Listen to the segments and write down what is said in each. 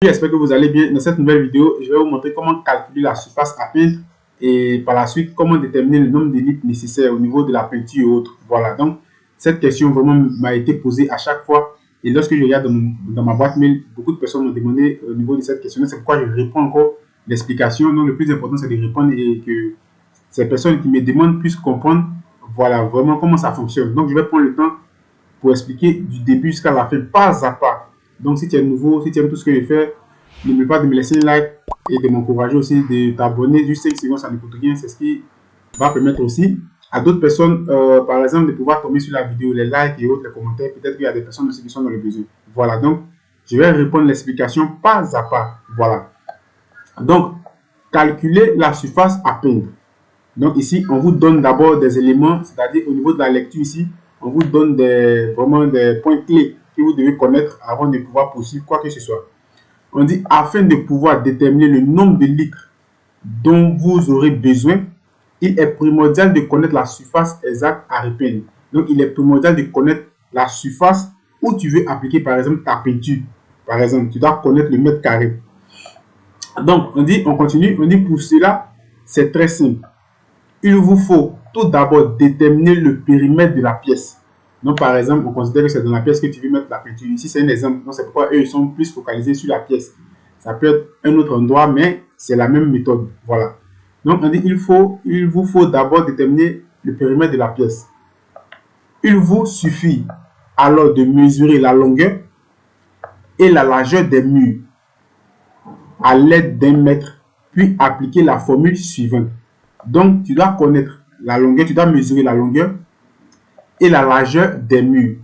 J'espère que vous allez bien. Dans cette nouvelle vidéo, je vais vous montrer comment calculer la surface à peindre et par la suite, comment déterminer le nombre de litres nécessaires au niveau de la peinture et autres. Voilà, donc cette question vraiment m'a été posée à chaque fois. Et lorsque je regarde dans ma boîte mail, beaucoup de personnes m'ont demandé au niveau de cette question. C'est pourquoi je réponds encore l'explication. Donc le plus important, c'est de répondre et que ces personnes qui me demandent puissent comprendre, voilà, vraiment comment ça fonctionne. Donc je vais prendre le temps pour expliquer du début jusqu'à la fin, pas à pas. Donc, si tu es nouveau, si tu aimes tout ce que je fais, n'oublie pas de me laisser un like et de m'encourager aussi de t'abonner. Juste 5 secondes, ça ne coûte rien. C'est ce qui va permettre aussi à d'autres personnes, par exemple, de pouvoir tomber sur la vidéo, les likes et autres, les commentaires. Peut-être qu'il y a des personnes aussi qui sont dans le besoin. Voilà, donc, je vais répondre l'explication pas à pas. Voilà. Donc, calculer la surface à peindre. Donc ici, on vous donne d'abord des éléments, c'est-à-dire au niveau de la lecture ici, on vous donne vraiment des points clés que vous devez connaître avant de pouvoir poursuivre quoi que ce soit. On dit, afin de pouvoir déterminer le nombre de litres dont vous aurez besoin, il est primordial de connaître la surface exacte à repeindre. Donc, il est primordial de connaître la surface où tu veux appliquer, par exemple, ta peinture. Par exemple, tu dois connaître le mètre carré. Donc, on continue, on dit pour cela, c'est très simple. Il vous faut tout d'abord déterminer le périmètre de la pièce. Donc, par exemple, on considère que c'est dans la pièce que tu veux mettre la peinture. Ici, c'est un exemple. Donc, c'est pourquoi eux, ils sont plus focalisés sur la pièce. Ça peut être un autre endroit, mais c'est la même méthode. Voilà. Donc, on dit, il vous faut d'abord déterminer le périmètre de la pièce. Il vous suffit alors de mesurer la longueur et la largeur des murs à l'aide d'un mètre, puis appliquer la formule suivante. Donc, tu dois connaître la longueur, tu dois mesurer la longueur et la largeur des murs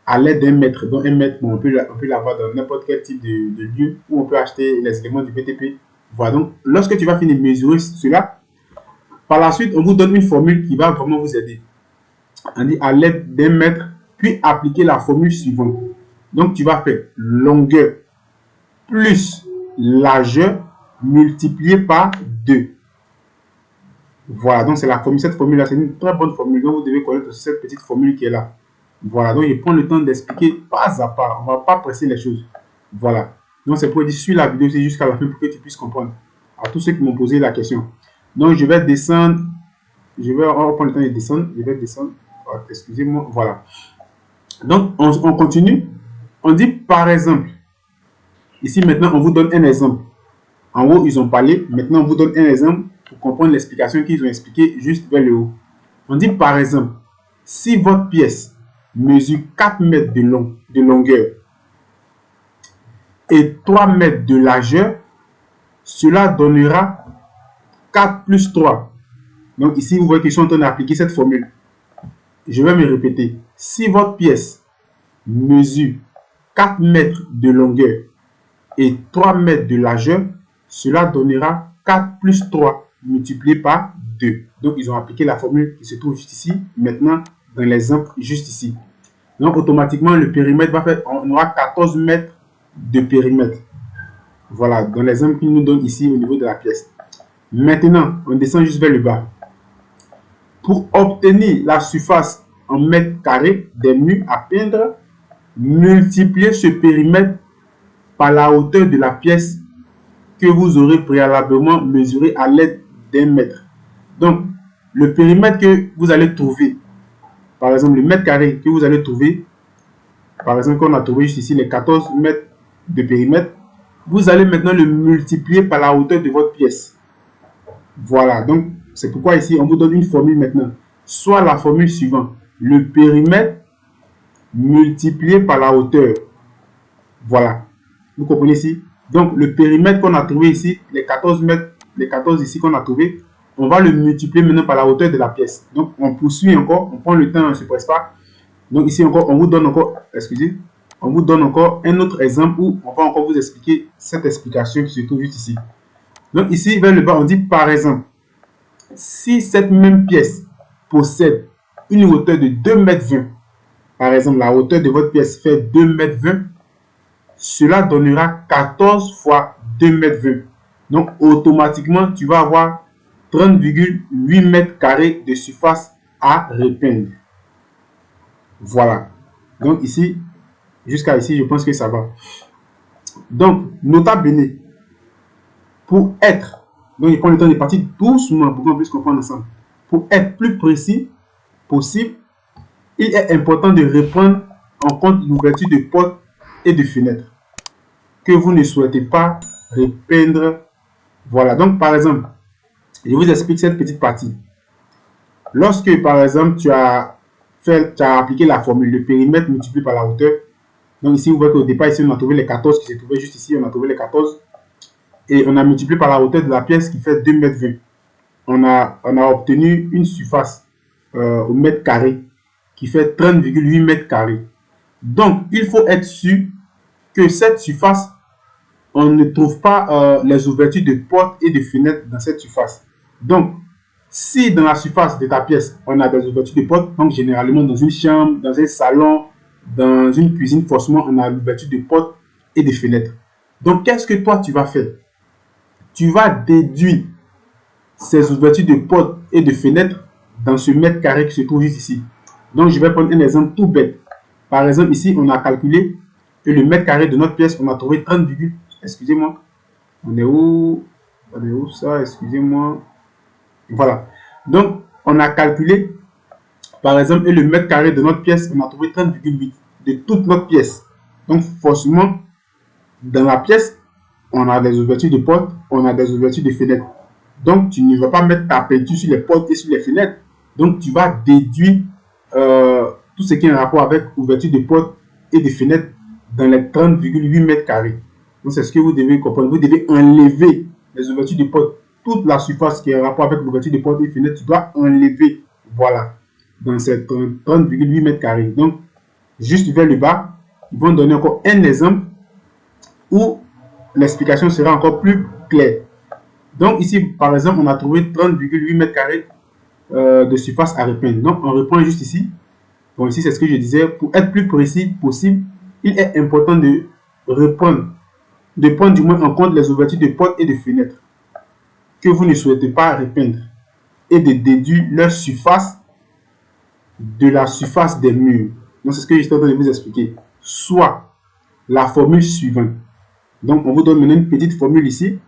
à l'aide d'un mètre. Donc, un mètre, on peut l'avoir dans n'importe quel type de lieu où on peut acheter les éléments du BTP. Voilà, donc, lorsque tu vas finir de mesurer cela, par la suite, on vous donne une formule qui va vraiment vous aider. On dit à l'aide d'un mètre, puis appliquer la formule suivante. Donc, tu vas faire longueur plus largeur multiplié par 2. Voilà, donc c'est la formule, cette formule-là, c'est une très bonne formule. Donc, vous devez connaître cette petite formule qui est là. Voilà, donc je prends le temps d'expliquer pas à pas. On ne va pas presser les choses. Voilà. Donc, c'est pour dire, suis la vidéo jusqu'à la fin pour que tu puisses comprendre. À tous ceux qui m'ont posé la question. Donc, je vais descendre. On va prendre le temps de descendre. Je vais descendre. Oh, excusez-moi. Voilà. Donc, on continue. On dit, par exemple, ici maintenant, on vous donne un exemple. En haut, ils ont parlé. Maintenant, on vous donne un exemple pour comprendre l'explication qu'ils ont expliqué juste vers le haut. On dit par exemple, si votre pièce mesure 4 mètres de longueur et 3 mètres de largeur, cela donnera 4 plus 3. Donc ici, vous voyez qu'ils sont en train d'appliquer cette formule. Je vais me répéter. Si votre pièce mesure 4 mètres de longueur et 3 mètres de largeur, cela donnera 4 plus 3 multiplié par 2. Donc, ils ont appliqué la formule qui se trouve juste ici, maintenant, dans l'exemple juste ici. Donc, automatiquement, le périmètre va faire, on aura 14 mètres de périmètre. Voilà, dans l'exemple qu'il nous donne ici au niveau de la pièce. Maintenant, on descend juste vers le bas. Pour obtenir la surface en mètres carrés des murs à peindre, multipliez ce périmètre par la hauteur de la pièce que vous aurez préalablement mesuré à l'aide d'un mètre. Donc, le périmètre que vous allez trouver, par exemple, le mètre carré que vous allez trouver, par exemple, qu'on a trouvé juste ici les 14 mètres de périmètre, vous allez maintenant le multiplier par la hauteur de votre pièce. Voilà, donc c'est pourquoi ici, on vous donne une formule maintenant. Soit la formule suivante, le périmètre multiplié par la hauteur. Voilà, vous comprenez ici? Donc, le périmètre qu'on a trouvé ici, les 14 mètres, les 14 ici qu'on a trouvé, on va le multiplier maintenant par la hauteur de la pièce. Donc, on poursuit encore, on prend le temps, on ne se presse pas. Donc, ici encore, on vous donne encore, excusez, on vous donne encore un autre exemple où on va encore vous expliquer cette explication qui se trouve juste ici. Donc, ici, vers le bas, on dit par exemple, si cette même pièce possède une hauteur de 2,20 m, par exemple, la hauteur de votre pièce fait 2,20 m, cela donnera 14 fois 2,20 m. Donc, automatiquement, tu vas avoir 30,8 mètres carrés de surface à repeindre. Voilà. Donc, ici, jusqu'à ici, je pense que ça va. Donc, nota bene, pour être, donc il prend le temps de partir doucement pour qu'on puisse comprendre ensemble. Pour être plus précis possible, il est important de reprendre en compte l'ouverture de portes et de fenêtres que vous ne souhaitez pas repeindre. Voilà, donc par exemple, je vous explique cette petite partie. Lorsque par exemple tu as appliqué la formule, le périmètre multiplié par la hauteur. Donc ici, vous voyez qu'au départ, ici, on a trouvé les 14 qui se trouvaient juste ici, on a trouvé les 14. Et on a multiplié par la hauteur de la pièce qui fait 2,20 m. On a obtenu une surface au mètre carré qui fait 30,8 mètres carrés. Donc, il faut être sûr que cette surface, on ne trouve pas les ouvertures de portes et de fenêtres dans cette surface. Donc, si dans la surface de ta pièce, on a des ouvertures de portes, donc généralement dans une chambre, dans un salon, dans une cuisine, forcément, on a l'ouverture de portes et de fenêtres. Donc, qu'est-ce que toi, tu vas faire? Tu vas déduire ces ouvertures de portes et de fenêtres dans ce mètre carré qui se trouve juste ici. Donc, je vais prendre un exemple tout bête. Par exemple, ici, on a calculé que le mètre carré de notre pièce, on a trouvé 30, excusez-moi. On est où? On est où ça? Excusez-moi. Voilà. Donc, on a calculé, par exemple, et le mètre carré de notre pièce, on a trouvé 30,8 de toute notre pièce. Donc, forcément, dans la pièce, on a des ouvertures de portes, on a des ouvertures de fenêtres. Donc, tu ne vas pas mettre ta peinture sur les portes et sur les fenêtres. Donc, tu vas déduire tout ce qui est en rapport avec ouverture de portes et de fenêtres dans les 30,8 mètres carrés. Donc, c'est ce que vous devez comprendre. Vous devez enlever les ouvertures de portes. Toute la surface qui est en rapport avec l'ouverture de portes et de fenêtres, tu dois enlever. Voilà. Dans ces 30,8 mètres carrés. Donc, juste vers le bas, ils vont donner encore un exemple où l'explication sera encore plus claire. Donc ici, par exemple, on a trouvé 30,8 mètres carrés de surface à repeindre. Donc on reprend juste ici. Bon, ici c'est ce que je disais. Pour être plus précis possible, il est important de prendre du moins en compte les ouvertures de portes et de fenêtres que vous ne souhaitez pas repeindre et de déduire leur surface de la surface des murs. Donc c'est ce que je suis en train de vous expliquer. Soit la formule suivante. Donc, on vous donne maintenant une petite formule ici.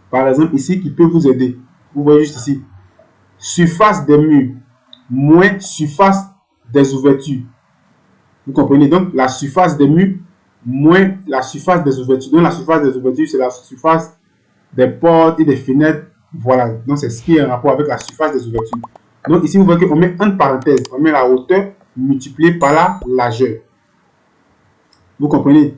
Par exemple, ici, qui peut vous aider. Vous voyez juste ici. Surface des murs moins surface des ouvertures. Vous comprenez? Donc, la surface des murs moins la surface des ouvertures. Donc, la surface des ouvertures, c'est la surface des portes et des fenêtres. Voilà. Donc, c'est ce qui est en rapport avec la surface des ouvertures. Donc, ici, vous voyez qu'on met entre parenthèses. On met la hauteur multipliée par la largeur. Vous comprenez?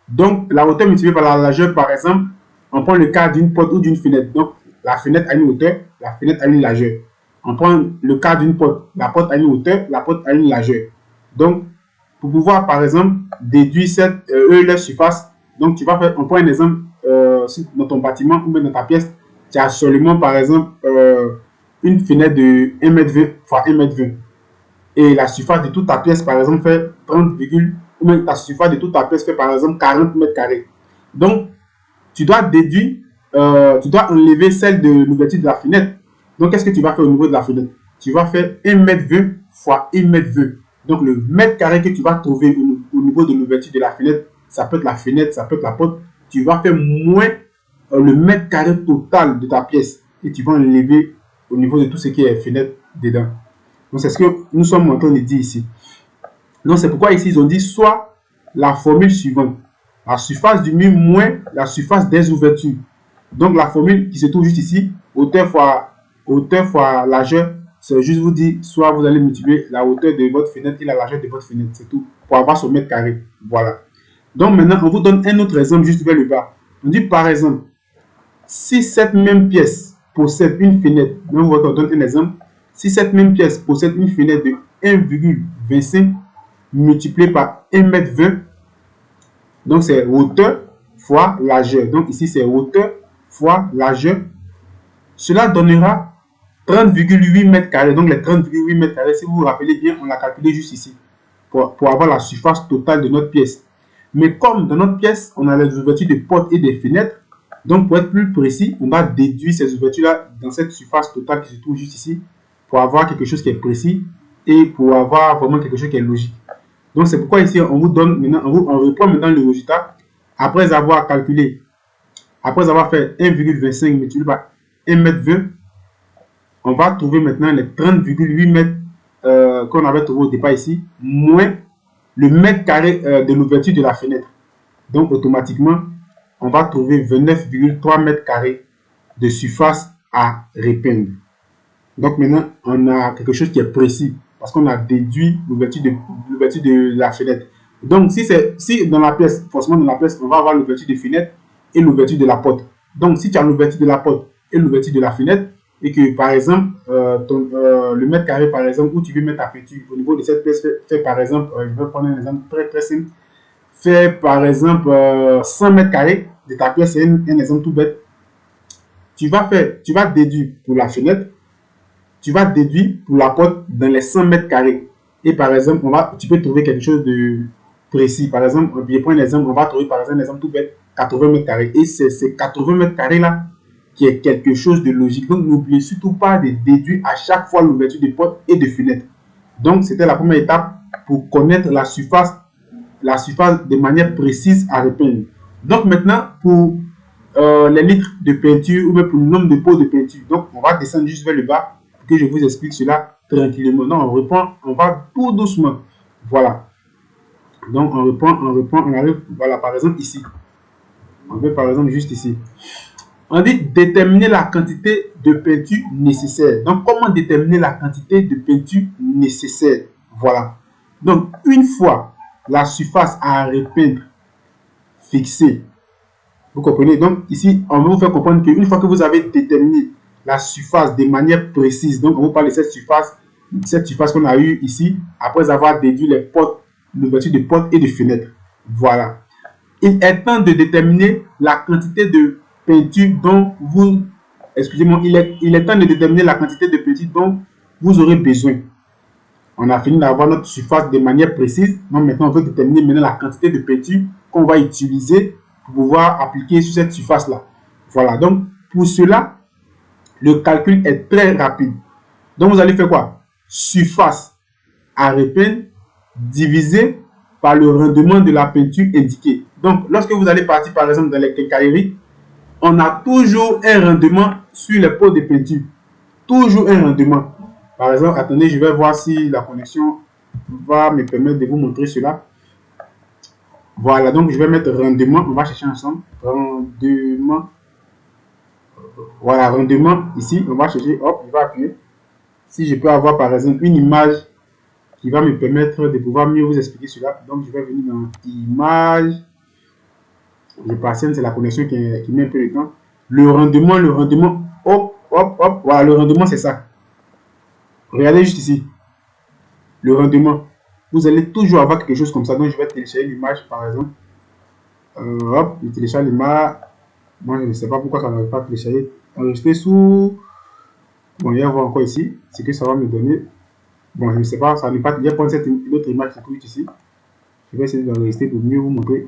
Donc, la hauteur multipliée par la largeur, par exemple, on prend le cas d'une porte ou d'une fenêtre. Donc, la fenêtre a une hauteur, la fenêtre a une largeur. On prend le cas d'une porte. La porte a une hauteur, la porte a une largeur. Donc, pour pouvoir, par exemple, déduire leur surface, donc tu vas faire, on prend un exemple dans ton bâtiment ou même dans ta pièce, tu as seulement, par exemple, une fenêtre de 1,20 m x 1,20 m. Et la surface de toute ta pièce, par exemple, fait 30, ou même la surface de toute ta pièce fait par exemple 40 mètres carrés. Donc, tu dois déduire, tu dois enlever celle de l'ouverture de la fenêtre. Donc, qu'est-ce que tu vas faire au niveau de la fenêtre? Tu vas faire 1,20 m x 1,20 m. Donc, le mètre carré que tu vas trouver au niveau de l'ouverture de la fenêtre, ça peut être la fenêtre, ça peut être la porte. Tu vas faire moins le mètre carré total de ta pièce et tu vas enlever au niveau de tout ce qui est fenêtre dedans. Donc, c'est ce que nous sommes en train de dire ici. Donc, c'est pourquoi ici, ils ont dit soit la formule suivante. La surface du mur moins la surface des ouvertures. Donc, la formule qui se trouve juste ici, hauteur fois largeur, c'est juste vous dire, soit vous allez multiplier la hauteur de votre fenêtre et la largeur de votre fenêtre. C'est tout. Pour avoir son mètre carré. Voilà. Donc, maintenant, on vous donne un autre exemple juste vers le bas. On dit, par exemple, si cette même pièce possède une fenêtre, donc on donne un exemple. Si cette même pièce possède une fenêtre de 1,25 multiplié par 1,20 m, donc c'est hauteur fois largeur. Donc ici c'est hauteur fois largeur. Cela donnera 30,8 mètres carrés. Donc les 30,8 mètres carrés, si vous vous rappelez bien, on l'a calculé juste ici pour avoir la surface totale de notre pièce. Mais comme dans notre pièce, on a les ouvertures de portes et des fenêtres, donc pour être plus précis, on va déduire ces ouvertures-là dans cette surface totale qui se trouve juste ici pour avoir quelque chose qui est précis et pour avoir vraiment quelque chose qui est logique. Donc c'est pourquoi ici on vous donne maintenant, on reprend maintenant le résultat. après avoir calculé, après avoir fait 1,25 multiplié par 1,20 m, on va trouver maintenant les 30,8 mètres qu'on avait trouvé au départ ici, moins le mètre carré de l'ouverture de la fenêtre. Donc, automatiquement, on va trouver 29,3 mètres carrés de surface à repeindre. Donc, maintenant, on a quelque chose qui est précis parce qu'on a déduit l'ouverture de la fenêtre. Donc, si dans la pièce, forcément dans la pièce, on va avoir l'ouverture de fenêtre et l'ouverture de la porte. Donc, si tu as l'ouverture de la porte et l'ouverture de la fenêtre, et que par exemple, le mètre carré, par exemple, où tu veux mettre ta peinture au niveau de cette pièce, fait par exemple, je vais prendre un exemple très simple, fait par exemple 100 mètres carrés de ta pièce, c'est un exemple tout bête. Tu vas déduire pour la fenêtre, tu vas déduire pour la porte dans les 100 mètres carrés. Et par exemple, tu peux trouver quelque chose de précis. Par exemple, je prends un exemple, on va trouver par exemple un exemple tout bête, 80 mètres carrés. Et c'est ces 80 mètres carrés là qui est quelque chose de logique. Donc, n'oubliez surtout pas de déduire à chaque fois l'ouverture de porte et de fenêtre. Donc, c'était la première étape pour connaître la surface de manière précise à repeindre. Donc, maintenant, pour les litres de peinture ou même pour le nombre de pots de peinture, donc on va descendre juste vers le bas pour que je vous explique cela tranquillement. Donc, on va tout doucement. Voilà. Donc, on reprend, on arrive, voilà, par exemple ici. On veut par exemple juste ici. On dit déterminer la quantité de peinture nécessaire. Donc, comment déterminer la quantité de peinture nécessaire? Voilà. Donc, une fois la surface à repeindre fixée, vous comprenez? Donc, ici, on va vous faire comprendre qu'une fois que vous avez déterminé la surface de manière précise, donc on vous parle de cette surface qu'on a eue ici, après avoir déduit les portes, l'ouverture de portes et de fenêtres. Voilà. Il est temps de déterminer la quantité de peinture dont vous, excusez-moi, il est temps de déterminer la quantité de peinture dont vous aurez besoin. On a fini d'avoir notre surface de manière précise. Donc maintenant, on veut déterminer maintenant la quantité de peinture qu'on va utiliser pour pouvoir appliquer sur cette surface-là. Voilà. Donc, pour cela, le calcul est très rapide. Donc, vous allez faire quoi? Surface à repeindre divisé par le rendement de la peinture indiquée. Donc, lorsque vous allez partir, par exemple, dans les quincailleries, on a toujours un rendement sur les pots de peinture. Toujours un rendement. Par exemple, attendez, je vais voir si la connexion va me permettre de vous montrer cela. Voilà, donc je vais mettre rendement. On va chercher ensemble. Rendement. Voilà, rendement. Ici, on va chercher. Hop, je vais appuyer. Si je peux avoir, par exemple, une image qui va me permettre de pouvoir mieux vous expliquer cela. Donc, je vais venir dans image. Je patiente, c'est la connexion qui met un peu de temps. Le rendement. Hop, hop, hop. Voilà, le rendement, c'est ça. Regardez juste ici. Le rendement. Vous allez toujours avoir quelque chose comme ça. Donc, je vais télécharger l'image, par exemple. Hop, je télécharge l'image. Moi, je ne sais pas pourquoi ça ne va pas télécharger. Enregistrer sous. Bon, il y a voir encore ici. Ce que ça va me donner. Bon, je ne sais pas. Ça n'est pas. Il y a pas cette autre image qui est ici. Je vais essayer d'enregistrer pour mieux vous montrer.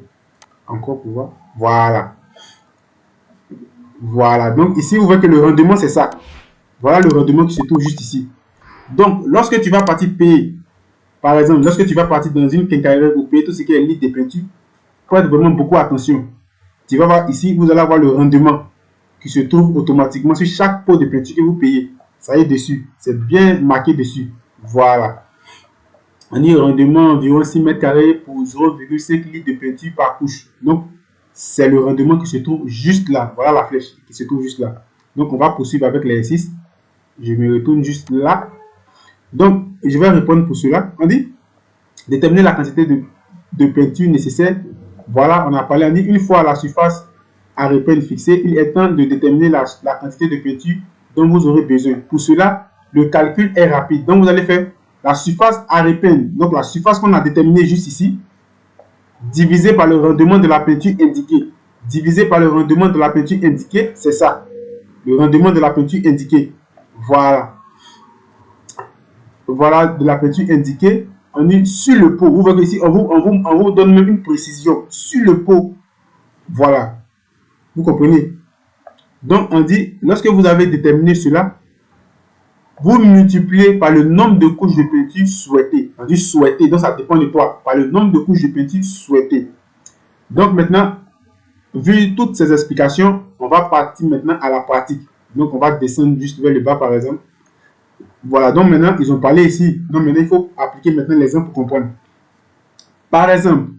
Encore pour voir. Voilà. Voilà. Donc, ici, vous voyez que le rendement, c'est ça. Voilà le rendement qui se trouve juste ici. Donc, lorsque tu vas partir payer, par exemple, lorsque tu vas partir dans une quincaillerie pour payer tout ce qui est litre de peinture, il faut faire vraiment beaucoup attention. Tu vas voir ici, vous allez avoir le rendement qui se trouve automatiquement sur chaque pot de peinture que vous payez. Ça y est dessus. C'est bien marqué dessus. Voilà. On dit rendement environ 6 mètres carrés pour 0,5 litres de peinture par couche. Donc, c'est le rendement qui se trouve juste là. Voilà la flèche qui se trouve juste là. Donc, on va poursuivre avec l'exercice. Je me retourne juste là. Donc, je vais répondre pour cela. On dit déterminer la quantité de peinture nécessaire. Voilà, on a parlé. On dit une fois la surface à repeindre fixée, il est temps de déterminer la quantité de peinture dont vous aurez besoin. Pour cela, le calcul est rapide. Donc, vous allez faire la surface à repeindre. Donc, la surface qu'on a déterminée juste ici, divisé par le rendement de la peinture indiquée. Divisé par le rendement de la peinture indiquée, c'est ça. Le rendement de la peinture indiquée. Voilà. Voilà de la peinture indiquée. On est sur le pot. Vous voyez ici, on vous donne même une précision. Sur le pot. Voilà. Vous comprenez? Donc, on dit, lorsque vous avez déterminé cela, vous multipliez par le nombre de couches de peinture souhaitées. On dit souhaité. Donc, ça dépend de toi. Par le nombre de couches de peinture souhaitées. Donc, maintenant, vu toutes ces explications, on va partir maintenant à la pratique. Donc, on va descendre juste vers le bas, par exemple. Voilà, donc maintenant, ils ont parlé ici. Donc, maintenant, il faut appliquer maintenant l'exemple pour comprendre. Par exemple,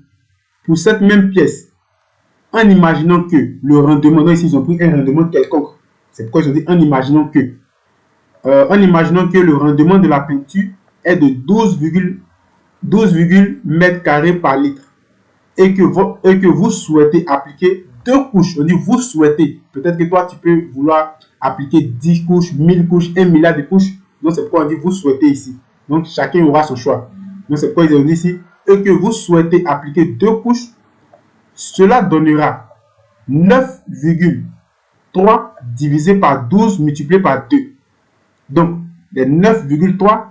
pour cette même pièce, en imaginant que le rendement, donc ici, ils ont pris un rendement quelconque. C'est pourquoi ils ont dit en imaginant que. En imaginant que le rendement de la peinture est de 12 mètres carrés par litre et que vous souhaitez appliquer 2 couches. On dit vous souhaitez. Peut-être que toi, tu peux vouloir appliquer 10 couches, 1000 couches, 1 milliard de couches. Donc, c'est pourquoi on dit vous souhaitez ici. Donc, chacun aura son choix. Donc, c'est pourquoi ils ont dit ici et que vous souhaitez appliquer 2 couches. Cela donnera 9,3 divisé par 12 multiplié par 2. Donc, les 9,3,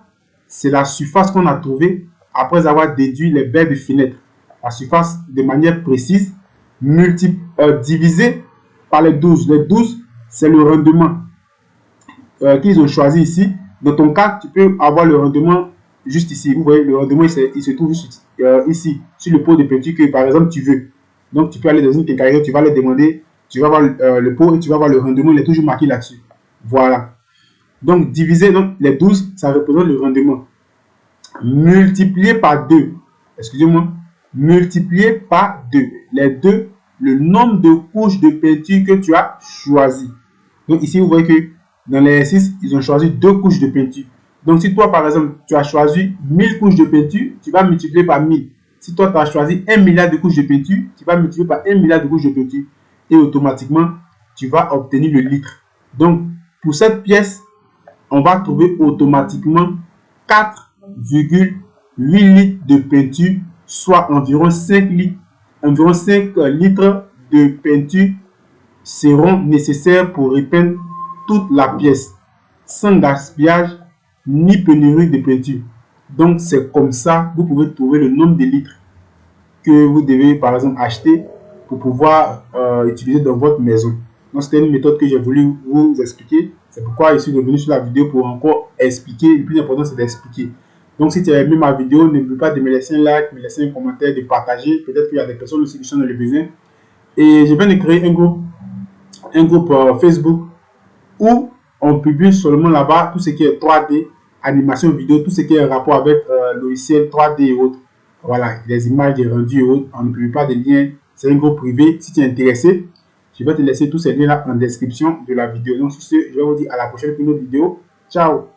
c'est la surface qu'on a trouvée après avoir déduit les baies de fenêtre. La surface de manière précise, divisé par les 12. Les 12, c'est le rendement qu'ils ont choisi ici. Dans ton cas, tu peux avoir le rendement juste ici. Vous voyez, le rendement, il se trouve juste ici, sur le pot de peinture que, par exemple, tu veux. Donc, tu peux aller dans une quincaillerie, tu vas leur demander, tu vas voir le pot et tu vas voir le rendement, il est toujours marqué là-dessus. Voilà. Donc, diviser donc, les 12, ça représente le rendement. Multiplié par 2. Excusez-moi. Multiplié par 2. Les 2, le nombre de couches de peinture que tu as choisi. Donc, ici, vous voyez que dans l'exercice, ils ont choisi 2 couches de peinture. Donc, si toi, par exemple, tu as choisi 1000 couches de peinture, tu vas multiplier par 1000. Si toi, tu as choisi 1 milliard de couches de peinture, tu vas multiplier par 1 milliard de couches de peinture. Et automatiquement, tu vas obtenir le litre. Donc, pour cette pièce, on va trouver automatiquement 4,8 litres de peinture, soit environ 5 litres. Environ 5 litres de peinture seront nécessaires pour repeindre toute la pièce, sans gaspillage ni pénurie de peinture. Donc, c'est comme ça que vous pouvez trouver le nombre de litres que vous devez, par exemple, acheter pour pouvoir utiliser dans votre maison. Donc, c'était une méthode que j'ai voulu vous expliquer. C'est pourquoi je suis revenu sur la vidéo pour encore expliquer. Le plus important, c'est d'expliquer. Donc, si tu as aimé ma vidéo, n'oublie pas de me laisser un like, me laisser un commentaire, de partager. Peut-être qu'il y a des personnes aussi qui sont dans le besoin. Et je viens de créer un groupe Facebook où on publie seulement là-bas tout ce qui est 3D, animation vidéo, tout ce qui est en rapport avec logiciel 3D et autres. Voilà, les images, des rendus et autres. On ne publie pas de liens. C'est un groupe privé. Si tu es intéressé, je vais te laisser tous ces liens là en description de la vidéo. Donc, sur ce, je vais vous dire à la prochaine pour une autre vidéo. Ciao!